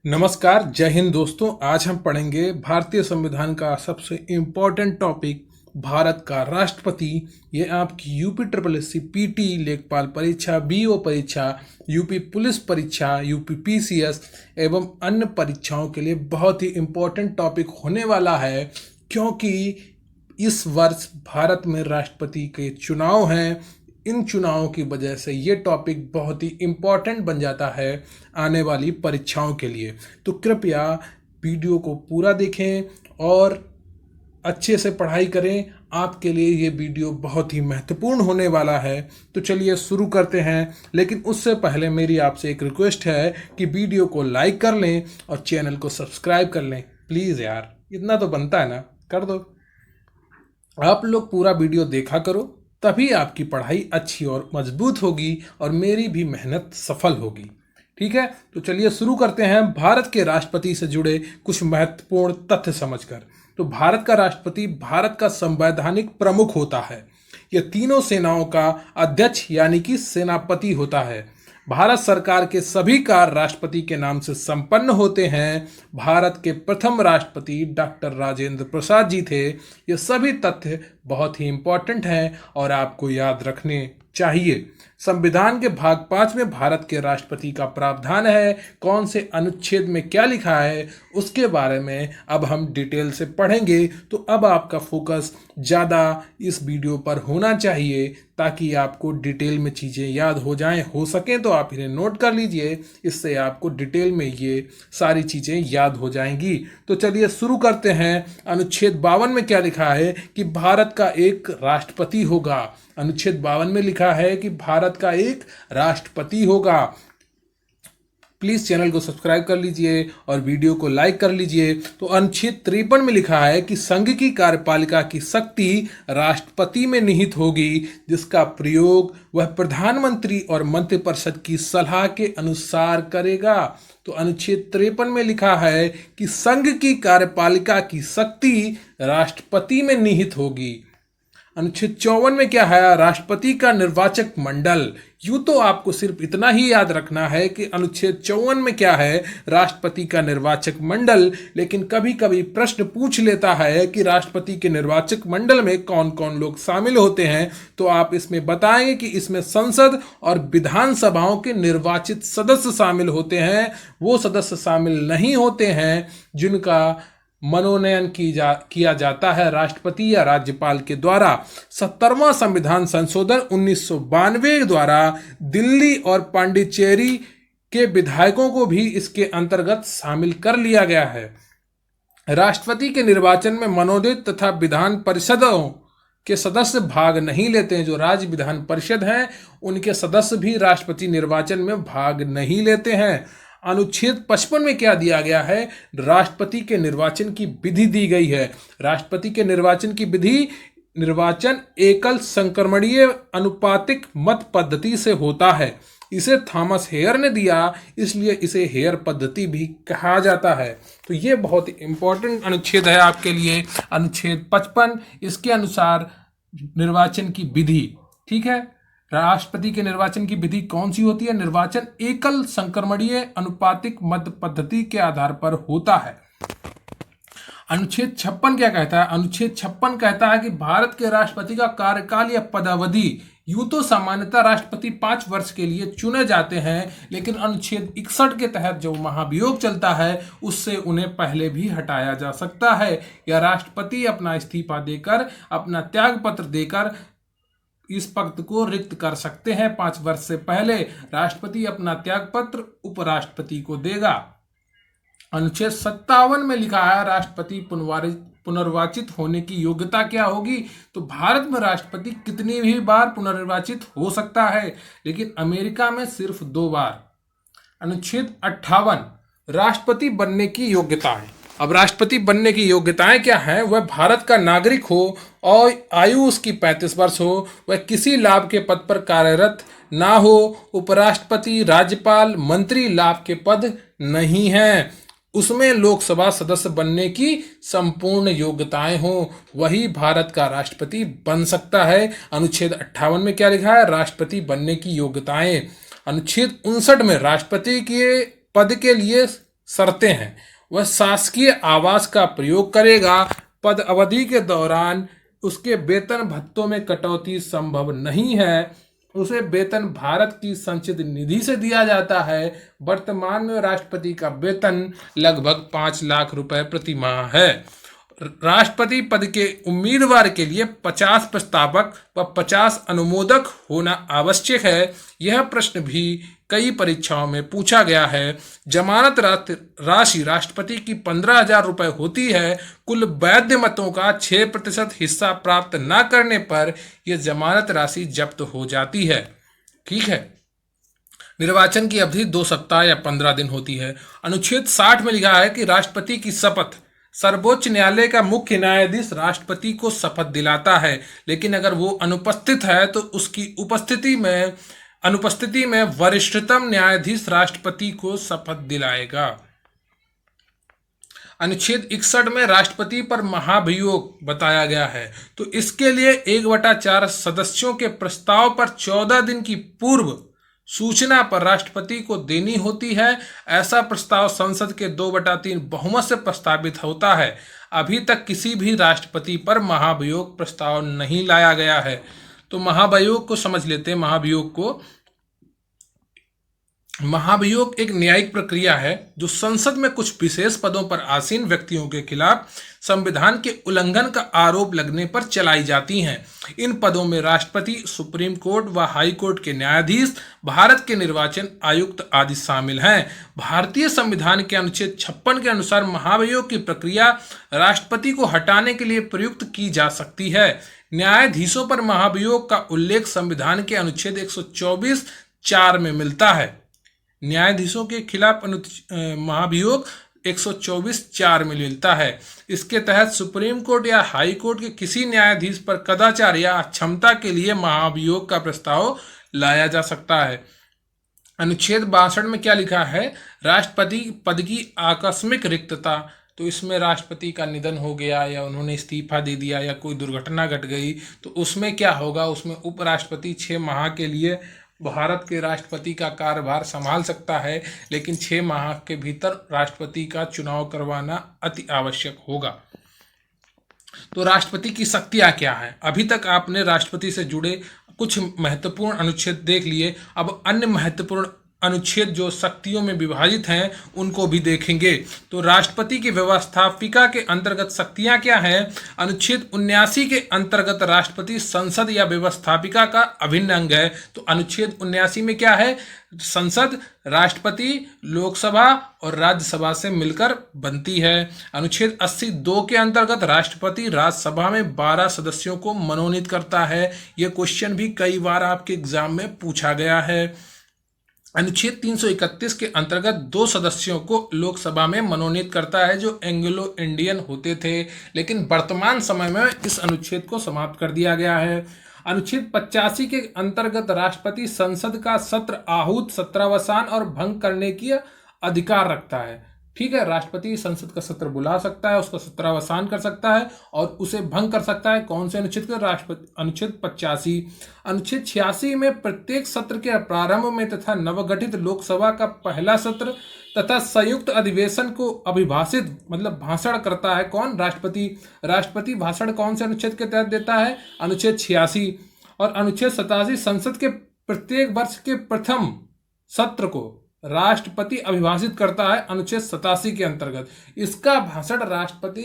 नमस्कार, जय हिंद दोस्तों। आज हम पढ़ेंगे भारतीय संविधान का सबसे इम्पोर्टेंट टॉपिक भारत का राष्ट्रपति। ये आपकी UP triple S C PET लेखपाल परीक्षा, बीओ परीक्षा, यूपी पुलिस परीक्षा, यूपी पीसीएस एवं अन्य परीक्षाओं के लिए बहुत ही इम्पोर्टेंट टॉपिक होने वाला है, क्योंकि इस वर्ष भारत में राष्ट्रपति के चुनाव हैं। इन चुनावों की वजह से ये टॉपिक बहुत ही इम्पॉर्टेंट बन जाता है आने वाली परीक्षाओं के लिए। तो कृपया वीडियो को पूरा देखें और अच्छे से पढ़ाई करें। आपके लिए ये वीडियो बहुत ही महत्वपूर्ण होने वाला है। तो चलिए शुरू करते हैं, लेकिन उससे पहले मेरी आपसे एक रिक्वेस्ट है कि वीडियो को लाइक कर लें और चैनल को सब्सक्राइब कर लें। प्लीज़ यार, इतना तो बनता है ना, कर दो। आप लोग पूरा वीडियो देखा करो, तभी आपकी पढ़ाई अच्छी और मजबूत होगी और मेरी भी मेहनत सफल होगी। ठीक है, तो चलिए शुरू करते हैं भारत के राष्ट्रपति से जुड़े कुछ महत्वपूर्ण तथ्य समझकर। तो भारत का राष्ट्रपति भारत का संवैधानिक प्रमुख होता है। यह तीनों सेनाओं का अध्यक्ष यानी कि सेनापति होता है। भारत सरकार के सभी कार्य राष्ट्रपति के नाम से संपन्न होते हैं। भारत के प्रथम राष्ट्रपति डॉक्टर राजेंद्र प्रसाद जी थे। ये सभी तथ्य बहुत ही इंपॉर्टेंट हैं और आपको याद रखने चाहिए। संविधान के भाग 5 में भारत के राष्ट्रपति का प्रावधान है। कौन से अनुच्छेद में क्या लिखा है उसके बारे में अब हम डिटेल से पढ़ेंगे। तो अब आपका फोकस ज़्यादा इस वीडियो पर होना चाहिए, ताकि आपको डिटेल में चीज़ें याद हो जाएं। हो सके तो आप इन्हें नोट कर लीजिए, इससे आपको डिटेल में ये सारी चीज़ें याद हो जाएंगी। तो चलिए शुरू करते हैं। अनुच्छेद 52 में क्या लिखा है कि भारत का एक राष्ट्रपति होगा। अनुच्छेद 52 में लिखा है कि भारत का एक राष्ट्रपति होगा। प्लीज चैनल को सब्सक्राइब कर लीजिए और वीडियो को लाइक कर लीजिए। तो अनुच्छेद 53 में लिखा है कि संघ की कार्यपालिका की शक्ति राष्ट्रपति में निहित होगी, जिसका प्रयोग वह प्रधानमंत्री और मंत्रिपरिषद की सलाह के अनुसार करेगा। तो अनुच्छेद 53 में लिखा है कि संघ की कार्यपालिका की शक्ति राष्ट्रपति में निहित होगी। अनुच्छेद 54 में क्या है? राष्ट्रपति का निर्वाचक मंडल। यूं तो आपको सिर्फ इतना ही याद रखना है कि अनुच्छेद 54 में क्या है, राष्ट्रपति का निर्वाचक मंडल। लेकिन कभी कभी प्रश्न पूछ लेता है कि राष्ट्रपति के निर्वाचक मंडल में कौन कौन लोग शामिल होते हैं। तो आप इसमें बताएंगे कि इसमें संसद और विधानसभाओं के निर्वाचित सदस्य शामिल होते हैं। वो सदस्य शामिल नहीं होते हैं जिनका मनोनयन किया जाता है राष्ट्रपति या राज्यपाल के द्वारा। 70वां संविधान संशोधन 1992 द्वारा दिल्ली और पांडिचेरी के विधायकों को भी इसके अंतर्गत शामिल कर लिया गया है। राष्ट्रपति के निर्वाचन में मनोनीत तथा विधान परिषदों के सदस्य भाग नहीं लेते हैं। जो राज्य विधान परिषद हैं, उनके सदस्य भी राष्ट्रपति निर्वाचन में भाग नहीं लेते हैं। अनुच्छेद 55 में क्या दिया गया है? राष्ट्रपति के निर्वाचन की विधि दी गई है। राष्ट्रपति के निर्वाचन की विधि, निर्वाचन एकल संक्रमणीय अनुपातिक मत पद्धति से होता है। इसे थॉमस हेयर ने दिया, इसलिए इसे हेयर पद्धति भी कहा जाता है। तो ये बहुत ही इंपॉर्टेंट अनुच्छेद है आपके लिए, अनुच्छेद 55। इसके अनुसार निर्वाचन की विधि, ठीक है, राष्ट्रपति के निर्वाचन की विधि कौन सी होती है? निर्वाचन एकल संक्रमणीय अनुपातिक मत पद्धति के आधार पर होता है। अनुच्छेद 56 क्या कहता है? अनुच्छेद 56 कहता है कि भारत के राष्ट्रपति का कार्यकाल या पदावधि, यूं तो सामान्यतः राष्ट्रपति 5 वर्ष के लिए चुने जाते हैं, लेकिन अनुच्छेद 61 के तहत जो महाभियोग चलता है उससे उन्हें पहले भी हटाया जा सकता है, या राष्ट्रपति अपना इस्तीफा देकर, अपना त्याग पत्र देकर इस पद को रिक्त कर सकते हैं। 5 वर्ष से पहले राष्ट्रपति अपना त्याग पत्र उपराष्ट्रपति को देगा। अनुच्छेद 57 में लिखा है राष्ट्रपति पुनर्वाचित होने की योग्यता क्या होगी? तो भारत में राष्ट्रपति कितनी भी बार पुनर्वाचित हो सकता है, लेकिन अमेरिका में सिर्फ 2 बार। अनुच्छेद 58 राष्ट्रपति बनने की योग्यता है। अब राष्ट्रपति बनने की योग्यताएं क्या हैं? वह भारत का नागरिक हो और आयु उसकी 35 वर्ष हो, वह किसी लाभ के पद पर कार्यरत ना हो, उपराष्ट्रपति, राज्यपाल, मंत्री लाभ के पद नहीं हैं, उसमें लोकसभा सदस्य बनने की संपूर्ण योग्यताएं हो, वही भारत का राष्ट्रपति बन सकता है। अनुच्छेद 58 में क्या लिखा है? राष्ट्रपति बनने की योग्यताएं। अनुच्छेद 59 में राष्ट्रपति के पद के लिए शर्तें हैं। वह शासकीय आवास का प्रयोग करेगा। पद अवधि के दौरान उसके वेतन भत्तों में कटौती संभव नहीं है। उसे वेतन भारत की संचित निधि से दिया जाता है। वर्तमान में राष्ट्रपति का वेतन लगभग 5 लाख रुपए प्रति माह है। राष्ट्रपति पद के उम्मीदवार के लिए 50 प्रस्तावक व 50 अनुमोदक होना आवश्यक है। यह प्रश्न भी कई परीक्षाओं में पूछा गया है। जमानत राशि राष्ट्रपति की 15,000 रुपए होती है। कुल वैध मतों का 6% हिस्सा प्राप्त न करने पर यह जमानत राशि जब्त हो जाती है। ठीक है। निर्वाचन की अवधि 2 सप्ताह या 15 दिन होती है। अनुच्छेद 60 में लिखा है कि राष्ट्रपति की शपथ सर्वोच्च न्यायालय का मुख्य न्यायाधीश राष्ट्रपति को शपथ दिलाता है, लेकिन अगर वो अनुपस्थित है तो उसकी अनुपस्थिति में वरिष्ठतम न्यायाधीश राष्ट्रपति को शपथ दिलाएगा। अनुच्छेद 61 में राष्ट्रपति पर महाभियोग बताया गया है, तो इसके लिए 1/4 सदस्यों के प्रस्ताव पर 14 दिन की पूर्व सूचना पर राष्ट्रपति को देनी होती है। ऐसा प्रस्ताव संसद के 2/3 बहुमत से प्रस्तावित होता है। अभी तक किसी भी राष्ट्रपति पर महाभियोग प्रस्ताव नहीं लाया गया है। तो महाभियोग को समझ लेते हैं। महाभियोग एक न्यायिक प्रक्रिया है जो संसद में कुछ विशेष पदों पर आसीन व्यक्तियों के खिलाफ संविधान के उल्लंघन का आरोप लगने पर चलाई जाती हैं। इन पदों में राष्ट्रपति, सुप्रीम कोर्ट व हाई कोर्ट के न्यायाधीश, भारत के निर्वाचन आयुक्त आदि शामिल हैं। भारतीय संविधान के अनुच्छेद 56 के अनुसार महाभियोग की प्रक्रिया राष्ट्रपति को हटाने के लिए प्रयुक्त की जा सकती है। न्यायाधीशों पर महाभियोग का उल्लेख संविधान के अनुच्छेद 124(4) में मिलता है। न्यायाधीशों के खिलाफ महाभियोग 124(4) में मिलता है। इसके तहत सुप्रीम कोर्ट या हाई कोर्ट के किसी न्यायाधीश पर कदाचार या अक्षमता के लिए महाभियोग का प्रस्ताव लाया जा सकता है। अनुच्छेद 62 में क्या लिखा है? राष्ट्रपति पद की आकस्मिक रिक्तता। तो इसमें राष्ट्रपति का निधन हो गया या उन्होंने इस्तीफा दे दिया या कोई दुर्घटना घट गई, तो उसमें क्या होगा? उसमें उपराष्ट्रपति 6 माह के लिए भारत के राष्ट्रपति का कार्यभार संभाल सकता है, लेकिन 6 माह के भीतर राष्ट्रपति का चुनाव करवाना अति आवश्यक होगा। तो राष्ट्रपति की शक्तियां क्या है? अभी तक आपने राष्ट्रपति से जुड़े कुछ महत्वपूर्ण अनुच्छेद देख लिए। अब अन्य महत्वपूर्ण अनुच्छेद जो शक्तियों में विभाजित हैं उनको भी देखेंगे। तो राष्ट्रपति की व्यवस्थापिका के अंतर्गत शक्तियां क्या हैं? अनुच्छेद 79 के अंतर्गत राष्ट्रपति संसद या व्यवस्थापिका का अभिन्न अंग है। तो अनुच्छेद 79 में क्या है? संसद राष्ट्रपति, लोकसभा और राज्यसभा से मिलकर बनती है। अनुच्छेद 80(2) के अंतर्गत राष्ट्रपति राज्यसभा में 12 सदस्यों को मनोनीत करता है। यह क्वेश्चन भी कई बार आपके एग्जाम में पूछा गया है। अनुच्छेद 331 के अंतर्गत 2 सदस्यों को लोकसभा में मनोनीत करता है जो एंग्लो इंडियन होते थे, लेकिन वर्तमान समय में इस अनुच्छेद को समाप्त कर दिया गया है। अनुच्छेद 85 के अंतर्गत राष्ट्रपति संसद का सत्र आहूत, सत्रावसान और भंग करने की अधिकार रखता है। ठीक है, राष्ट्रपति संसद का सत्र बुला सकता है, उसका सत्रावसान कर सकता है और उसे भंग कर सकता है। कौन से अनुच्छेद का? राष्ट्रपति अनुच्छेद 85। अनुच्छेद 86 में प्रत्येक सत्र के प्रारंभ में तथा नवगठित लोकसभा का पहला सत्र तथा संयुक्त अधिवेशन को अभिभाषित मतलब भाषण करता है। कौन? राष्ट्रपति। राष्ट्रपति भाषण कौन से अनुच्छेद के तहत देता है? अनुच्छेद 86। और अनुच्छेद 87 संसद के प्रत्येक वर्ष के प्रथम सत्र को राष्ट्रपति अभिभाषित करता है, अनुच्छेद 87 के अंतर्गत। इसका भाषण राष्ट्रपति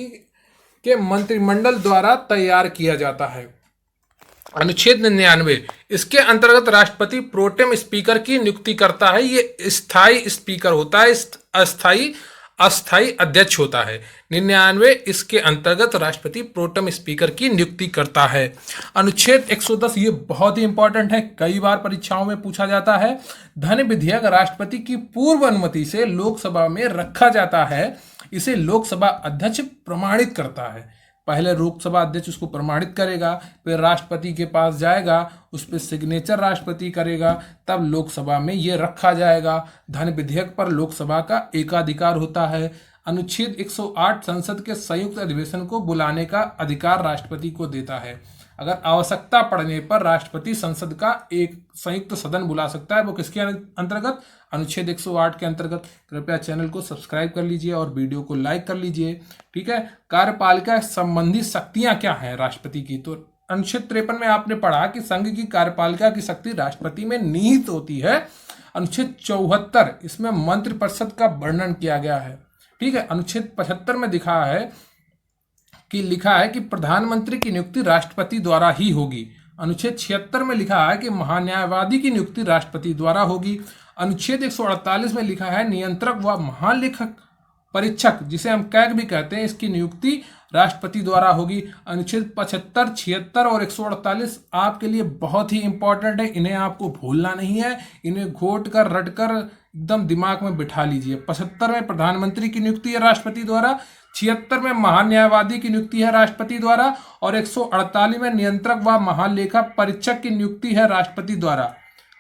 के मंत्रिमंडल द्वारा तैयार किया जाता है। अनुच्छेद 99 इसके अंतर्गत राष्ट्रपति प्रोटेम स्पीकर की नियुक्ति करता है। ये स्थायी स्पीकर होता है, अस्थायी अध्यक्ष होता है। 99 इसके अंतर्गत राष्ट्रपति प्रोटेम स्पीकर की नियुक्ति करता है। अनुच्छेद 110 ये बहुत ही इंपॉर्टेंट है, कई बार परीक्षाओं में पूछा जाता है। धन विधेयक राष्ट्रपति की पूर्व अनुमति से लोकसभा में रखा जाता है। इसे लोकसभा अध्यक्ष प्रमाणित करता है। पहले लोकसभा अध्यक्ष उसको प्रमाणित करेगा, फिर राष्ट्रपति के पास जाएगा, उस पर सिग्नेचर राष्ट्रपति करेगा, तब लोकसभा में ये रखा जाएगा। धन विधेयक पर लोकसभा का एकाधिकार होता है। अनुच्छेद 108 संसद के संयुक्त अधिवेशन को बुलाने का अधिकार राष्ट्रपति को देता है। अगर आवश्यकता पड़ने पर राष्ट्रपति संसद का एक संयुक्त सदन बुला सकता है। वो किसके अंतर्गत? अनुच्छेद 108 के अंतर्गत। कृपया चैनल को सब्सक्राइब कर लीजिए और वीडियो को लाइक कर लीजिए। ठीक है, कार्यपालिका संबंधी शक्तियां क्या हैं राष्ट्रपति की? तो अनुच्छेद 53 में आपने पढ़ा कि संघ की कार्यपालिका की शक्ति राष्ट्रपति में निहित होती है। अनुच्छेद 74 इसमें मंत्रिपरिषद का वर्णन किया गया है। ठीक है, अनुच्छेद 75 में लिखा है कि प्रधानमंत्री की नियुक्ति राष्ट्रपति द्वारा ही होगी। अनुच्छेद 76 में लिखा है कि महान्यायवादी की नियुक्ति राष्ट्रपति द्वारा होगी। अनुच्छेद 148 में लिखा है नियंत्रक व महालेखक परीक्षक, जिसे हम कैग भी कहते हैं, इसकी नियुक्ति राष्ट्रपति द्वारा होगी। अनुच्छेद 75, 76 और 148 आपके लिए बहुत ही इंपॉर्टेंट है, इन्हें आपको भूलना नहीं है। इन्हें घोट कर रट कर एकदम दिमाग में बिठा लीजिए। 75 में प्रधानमंत्री की नियुक्ति है राष्ट्रपति द्वारा, 76 में महान्यायवादी की नियुक्ति है राष्ट्रपति द्वारा और 148 में नियंत्रक व महालेखा परीक्षक की नियुक्ति है राष्ट्रपति द्वारा।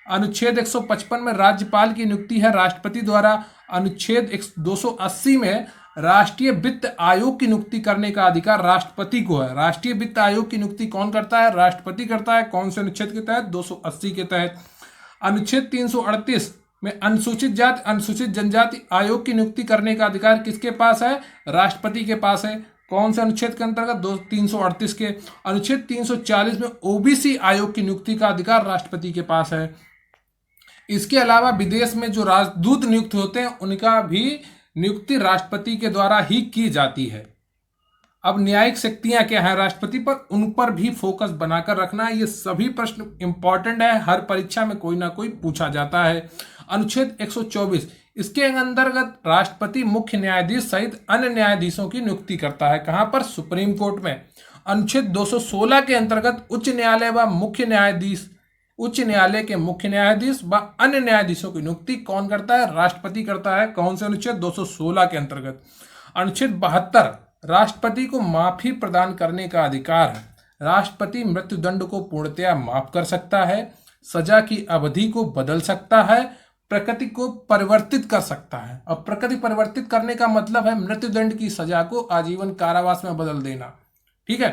अनुच्छेद 155 में राज्यपाल की नियुक्ति है राष्ट्रपति द्वारा। अनुच्छेद 280 में राष्ट्रीय वित्त आयोग की नियुक्ति करने का अधिकार राष्ट्रपति को है। राष्ट्रीय वित्त आयोग की नियुक्ति कौन करता है? राष्ट्रपति करता है। कौन से अनुच्छेद के तहत? 280 के तहत। अनुच्छेद 338 में अनुसूचित जाति अनुसूचित जनजाति आयोग की नियुक्ति करने का अधिकार किसके पास है? राष्ट्रपति के पास है। कौन से अनुच्छेद के अंतर्गत? 338 के। अनुच्छेद 340 में ओबीसी आयोग की नियुक्ति का अधिकार राष्ट्रपति के पास है। इसके अलावा विदेश में जो राजदूत नियुक्त होते हैं उनका भी नियुक्ति राष्ट्रपति के द्वारा ही की जाती है। अब न्यायिक शक्तियां क्या हैं राष्ट्रपति पर, उन पर भी फोकस बनाकर रखना है। ये सभी प्रश्न इंपॉर्टेंट है, हर परीक्षा में कोई ना कोई पूछा जाता है। अनुच्छेद 124 इसके अंतर्गत राष्ट्रपति मुख्य न्यायाधीश सहित अन्य न्यायाधीशों की नियुक्ति करता है। कहां पर? सुप्रीम कोर्ट में। अनुच्छेद 216 के अंतर्गत उच्च न्यायालय के मुख्य न्यायाधीश व अन्य न्यायाधीशों की नियुक्ति कौन करता है? राष्ट्रपति करता है। कौन से अनुच्छेद? 216 के अंतर्गत। अनुच्छेद 72 राष्ट्रपति को माफी प्रदान करने का अधिकार है। राष्ट्रपति मृत्युदंड को पूर्णतया माफ कर सकता है, सजा की अवधि को बदल सकता है, प्रकृति को परिवर्तित कर सकता है। अब प्रकृति परिवर्तित करने का मतलब है मृत्युदंड की सजा को आजीवन कारावास में बदल देना। ठीक है,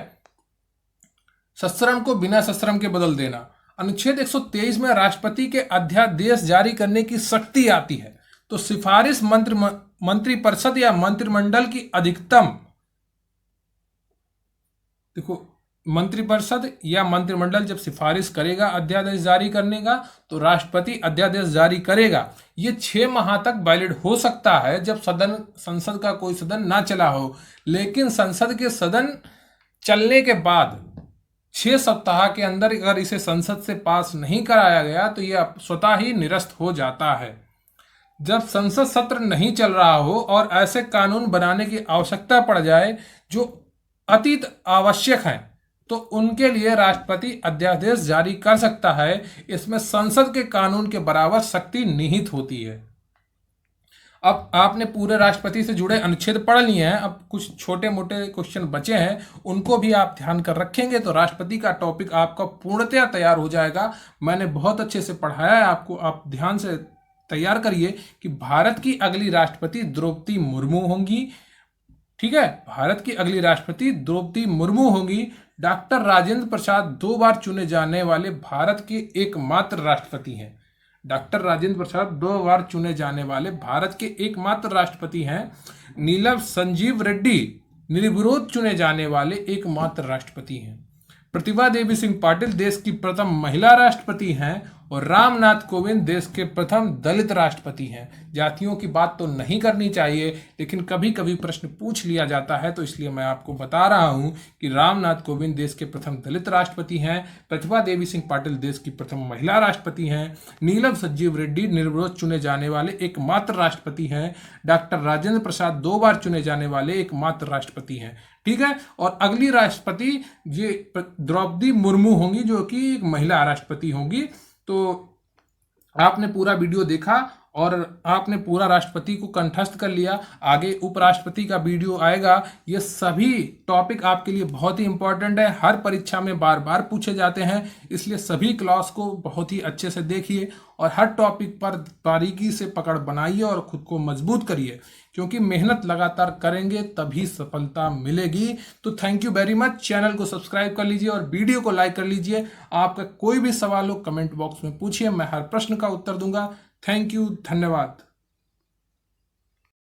सश्रम को बिना सश्रम के बदल देना। अनुच्छेद 123 में राष्ट्रपति के अध्यादेश जारी करने की शक्ति आती है। तो सिफारिश मंत्रिपरिषद या मंत्रिमंडल की अधिकतम, देखो मंत्रिपरिषद या मंत्रिमंडल जब सिफारिश करेगा अध्यादेश जारी करने का तो राष्ट्रपति अध्यादेश जारी करेगा। ये 6 माह तक वैलिड हो सकता है जब संसद का कोई सदन ना चला हो, लेकिन संसद के सदन चलने के बाद 6 सप्ताह के अंदर अगर इसे संसद से पास नहीं कराया गया तो यह स्वतः ही निरस्त हो जाता है। जब संसद सत्र नहीं चल रहा हो और ऐसे कानून बनाने की आवश्यकता पड़ जाए जो अतीत आवश्यक हैं तो उनके लिए राष्ट्रपति अध्यादेश जारी कर सकता है। इसमें संसद के कानून के बराबर शक्ति निहित होती है। अब आपने पूरे राष्ट्रपति से जुड़े अनुच्छेद पढ़ लिए हैं, अब कुछ छोटे मोटे क्वेश्चन बचे हैं, उनको भी आप ध्यान कर रखेंगे तो राष्ट्रपति का टॉपिक आपका पूर्णतया तैयार हो जाएगा। मैंने बहुत अच्छे से पढ़ाया है आपको, आप ध्यान से तैयार करिए कि भारत की अगली राष्ट्रपति द्रौपदी मुर्मू होंगी। ठीक है, भारत की अगली राष्ट्रपति द्रौपदी मुर्मू होंगी। डॉक्टर राजेंद्र प्रसाद 2 बार चुने जाने वाले भारत के एकमात्र राष्ट्रपति हैं। डॉक्टर राजेंद्र प्रसाद 2 बार चुने जाने वाले भारत के एकमात्र राष्ट्रपति हैं। नीलम संजीव रेड्डी निर्विरोध चुने जाने वाले एकमात्र राष्ट्रपति हैं। प्रतिभा देवी सिंह पाटिल देश की प्रथम महिला राष्ट्रपति हैं और रामनाथ कोविंद देश के प्रथम दलित राष्ट्रपति हैं। जातियों की बात तो नहीं करनी चाहिए, लेकिन कभी कभी प्रश्न पूछ लिया जाता है तो इसलिए मैं आपको बता रहा हूं कि रामनाथ कोविंद देश के प्रथम दलित राष्ट्रपति हैं, प्रतिभा देवी सिंह पाटिल देश की प्रथम महिला राष्ट्रपति हैं, नीलम संजीव रेड्डी निर्विरोध चुने जाने वाले एकमात्र राष्ट्रपति हैं, डॉक्टर राजेंद्र प्रसाद 2 बार चुने जाने वाले एकमात्र राष्ट्रपति हैं। ठीक है, और अगली राष्ट्रपति ये द्रौपदी मुर्मू होंगी जो कि एक महिला राष्ट्रपति होंगी। तो आपने पूरा वीडियो देखा और आपने पूरा राष्ट्रपति को कंठस्थ कर लिया, आगे उपराष्ट्रपति का वीडियो आएगा। ये सभी टॉपिक आपके लिए बहुत ही इंपॉर्टेंट है, हर परीक्षा में बार बार पूछे जाते हैं, इसलिए सभी क्लास को बहुत ही अच्छे से देखिए और हर टॉपिक पर बारीकी से पकड़ बनाइए और खुद को मजबूत करिए, क्योंकि मेहनत लगातार करेंगे तभी सफलता मिलेगी। तो thank you very much. Channel को सब्सक्राइब कर लीजिए और वीडियो को लाइक कर लीजिए। आपका कोई भी सवाल हो कमेंट बॉक्स में पूछिए, मैं हर प्रश्न का उत्तर दूंगा। थैंक यू, धन्यवाद।